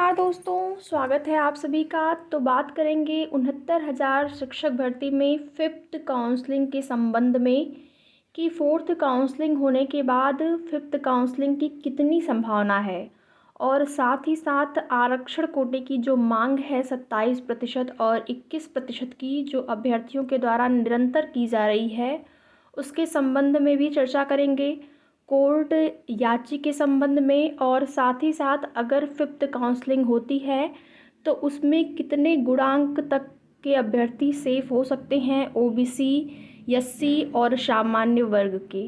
नमस्कार दोस्तों, स्वागत है आप सभी का। तो बात करेंगे 69,000 शिक्षक भर्ती में फिफ्थ काउंसलिंग के संबंध में कि फोर्थ काउंसलिंग होने के बाद फिफ्थ काउंसलिंग की कितनी संभावना है, और साथ ही साथ आरक्षण कोटे की जो मांग है 27% और 21% की जो अभ्यर्थियों के द्वारा निरंतर की जा रही है, उसके संबंध में भी चर्चा करेंगे। कोर्ट याची के संबंध में, और साथ ही साथ अगर फिफ्थ काउंसलिंग होती है तो उसमें कितने गुणांक तक के अभ्यर्थी सेफ हो सकते हैं, ओबीसी, एससी और सामान्य वर्ग के।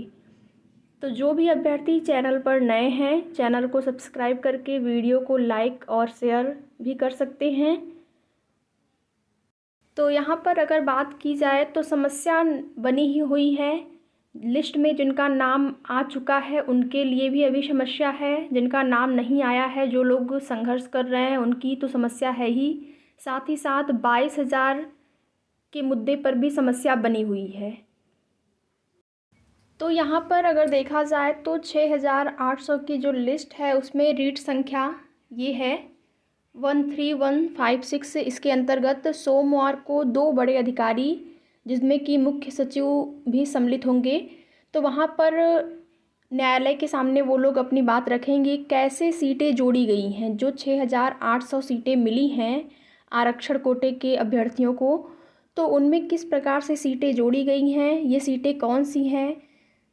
तो जो भी अभ्यर्थी चैनल पर नए हैं, चैनल को सब्सक्राइब करके वीडियो को लाइक और शेयर भी कर सकते हैं। तो यहाँ पर अगर बात की जाए तो समस्या बनी ही हुई है। लिस्ट में जिनका नाम आ चुका है उनके लिए भी अभी समस्या है, जिनका नाम नहीं आया है, जो लोग संघर्ष कर रहे हैं उनकी तो समस्या है ही। साथ ही साथ 22,000 के मुद्दे पर भी समस्या बनी हुई है। तो यहाँ पर अगर देखा जाए तो 6,800 की जो लिस्ट है उसमें रीट संख्या ये है 13156। इसके अंतर्गत सोमवार को 2 बड़े अधिकारी जिसमें कि मुख्य सचिव भी सम्मिलित होंगे, तो वहाँ पर न्यायालय के सामने वो लोग अपनी बात रखेंगे कैसे सीटें जोड़ी गई हैं। जो 6,800 सीटें मिली हैं आरक्षण कोटे के अभ्यर्थियों को, तो उनमें किस प्रकार से सीटें जोड़ी गई हैं, ये सीटें कौन सी हैं,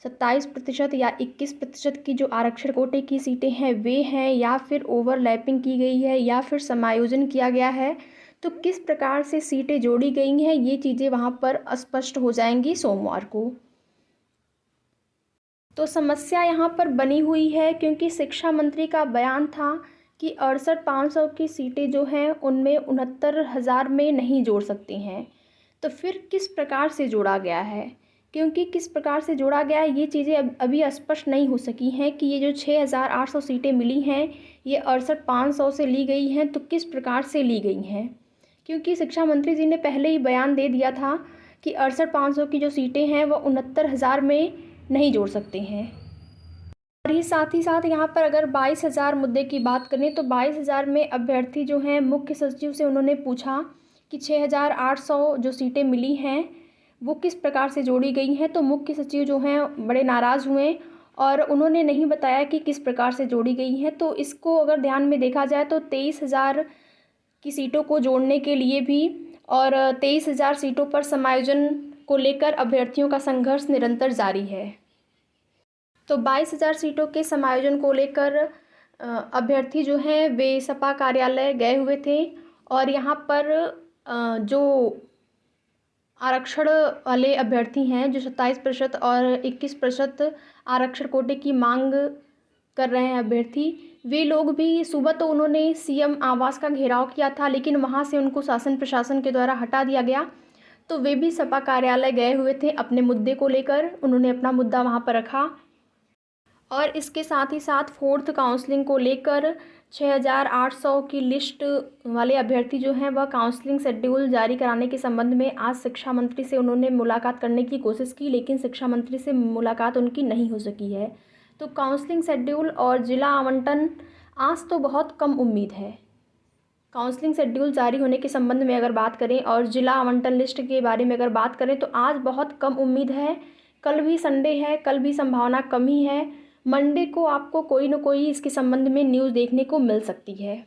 27% या 21% की जो आरक्षण कोटे की सीटें हैं वे हैं, या फिर ओवरलैपिंग की गई है, या फिर समायोजन किया गया है, तो किस प्रकार से सीटें जोड़ी गई हैं, ये चीज़ें वहाँ पर स्पष्ट हो जाएंगी सोमवार को। तो समस्या यहाँ पर बनी हुई है क्योंकि शिक्षा मंत्री का बयान था कि 68,500 की सीटें जो हैं उनमें 69,000 में नहीं जोड़ सकती हैं। तो फिर किस प्रकार से जोड़ा गया है, क्योंकि किस प्रकार से जोड़ा गया है ये चीज़ें अभी स्पष्ट नहीं हो सकी हैं कि ये जो 6,800 सीटें मिली हैं ये 68,500 से ली गई हैं, तो किस प्रकार से ली गई हैं। क्योंकि शिक्षा मंत्री जी ने पहले ही बयान दे दिया था कि 68,500 की जो सीटें हैं वह 69,000 में नहीं जोड़ सकते हैं। और ही साथ यहाँ पर अगर 22,000 मुद्दे की बात करें तो 22,000 में अभ्यर्थी जो हैं मुख्य सचिव से उन्होंने पूछा कि 6,800 जो सीटें मिली हैं वो किस प्रकार से जोड़ी गई हैं, तो मुख्य सचिव जो हैं बड़े नाराज़ हुए और उन्होंने नहीं बताया कि किस प्रकार से जोड़ी गई हैं। तो इसको अगर ध्यान में देखा जाए तो 23,000 की सीटों को जोड़ने के लिए भी और 23,000 सीटों पर समायोजन को लेकर अभ्यर्थियों का संघर्ष निरंतर जारी है। तो 22,000 सीटों के समायोजन को लेकर अभ्यर्थी जो हैं वे सपा कार्यालय गए हुए थे, और यहाँ पर जो आरक्षण वाले अभ्यर्थी हैं जो 27% और 21% आरक्षण कोटे की मांग कर रहे हैं अभ्यर्थी, वे लोग भी सुबह तो उन्होंने सीएम आवास का घेराव किया था, लेकिन वहां से उनको शासन प्रशासन के द्वारा हटा दिया गया। तो वे भी सपा कार्यालय गए हुए थे अपने मुद्दे को लेकर, उन्होंने अपना मुद्दा वहां पर रखा। और इसके साथ ही साथ फोर्थ काउंसलिंग को लेकर 6,800 की लिस्ट वाले अभ्यर्थी जो हैं वह काउंसलिंग शेड्यूल जारी कराने के संबंध में आज शिक्षा मंत्री से उन्होंने मुलाकात करने की कोशिश की, लेकिन शिक्षा मंत्री से मुलाकात उनकी नहीं हो सकी है। तो काउंसलिंग शेड्यूल और ज़िला आवंटन आज तो बहुत कम उम्मीद है। काउंसलिंग शेड्यूल जारी होने के संबंध में अगर बात करें और ज़िला आवंटन लिस्ट के बारे में अगर बात करें तो आज बहुत कम उम्मीद है। कल भी संडे है, कल भी संभावना कम ही है। मंडे को आपको कोई न कोई इसके संबंध में न्यूज़ देखने को मिल सकती है।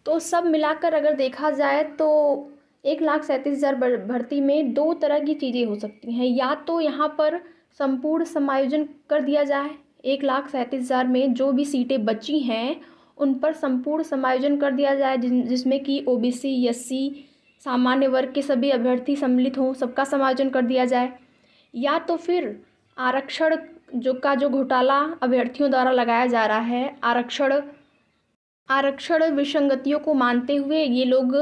तो सब मिलाकर अगर देखा जाए तो 1,37,000 भर्ती में 2 तरह की चीज़ें हो सकती हैं। या तो यहाँ पर संपूर्ण समायोजन कर दिया जाए, 1,37,000 में जो भी सीटें बची हैं उन पर संपूर्ण समायोजन कर दिया जाए, जिसमें कि ओबीसी, एससी, सामान्य वर्ग के सभी अभ्यर्थी सम्मिलित हों, सबका समायोजन कर दिया जाए। या तो फिर आरक्षण जो घोटाला अभ्यर्थियों द्वारा लगाया जा रहा है, आरक्षण विसंगतियों को मानते हुए ये लोग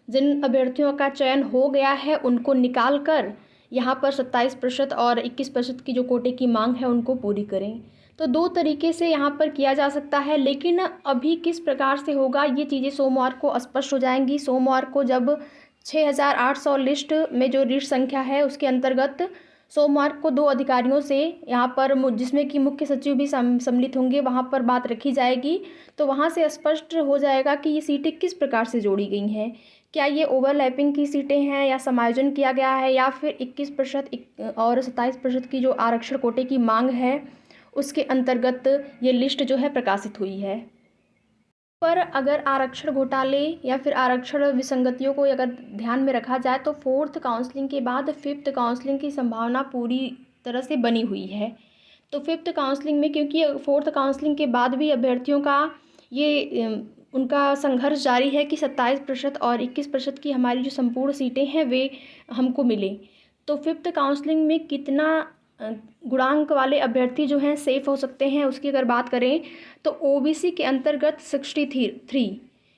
जिन अभ्यर्थियों का चयन हो गया है उनको निकाल कर यहाँ पर 27% और 21% की जो कोटे की मांग है उनको पूरी करें। तो 2 तरीके से यहाँ पर किया जा सकता है, लेकिन अभी किस प्रकार से होगा ये चीज़ें सोमवार को स्पष्ट हो जाएंगी। सोमवार को जब 6,800 लिस्ट में जो रीट संख्या है उसके अंतर्गत सोमवार को 2 अधिकारियों से यहाँ पर जिसमें कि मुख्य सचिव भी सम्मिलित होंगे, वहाँ पर बात रखी जाएगी। तो वहाँ से स्पष्ट हो जाएगा कि ये सीटें किस प्रकार से जोड़ी गई हैं। क्या ये ओवरलैपिंग की सीटें हैं या समायोजन किया गया है, या फिर 21% और 27% की जो आरक्षण कोटे की मांग है उसके अंतर्गत ये लिस्ट जो है प्रकाशित हुई है। पर अगर आरक्षण घोटाले या फिर आरक्षण विसंगतियों को अगर ध्यान में रखा जाए तो 4th काउंसलिंग के बाद 5th काउंसलिंग की संभावना पूरी तरह से बनी हुई है। तो 5th काउंसलिंग में, क्योंकि 4th काउंसलिंग के बाद भी अभ्यर्थियों का ये उनका संघर्ष जारी है कि 27% और 21% की हमारी जो संपूर्ण सीटें हैं वे हमको मिलें। तो 5th काउंसलिंग में कितना गुणांक वाले अभ्यर्थी जो हैं सेफ हो सकते हैं, उसकी अगर बात करें तो ओबीसी के अंतर्गत 63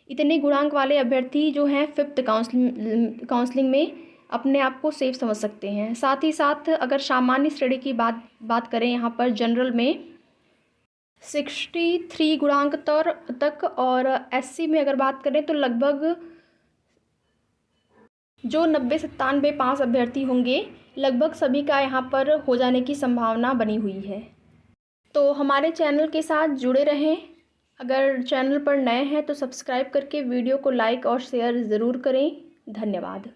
इतने गुणांक वाले अभ्यर्थी जो हैं 5th काउंसलिंग में अपने आप को सेफ समझ सकते हैं। साथ ही साथ अगर सामान्य श्रेणी की बात करें, यहाँ पर जनरल में 63 गुणांक तक, और एससी में अगर बात करें तो लगभग जो 90-97 पास अभ्यर्थी होंगे, लगभग सभी का यहाँ पर हो जाने की संभावना बनी हुई है। तो हमारे चैनल के साथ जुड़े रहें। अगर चैनल पर नए हैं तो सब्सक्राइब करके वीडियो को लाइक और शेयर ज़रूर करें। धन्यवाद।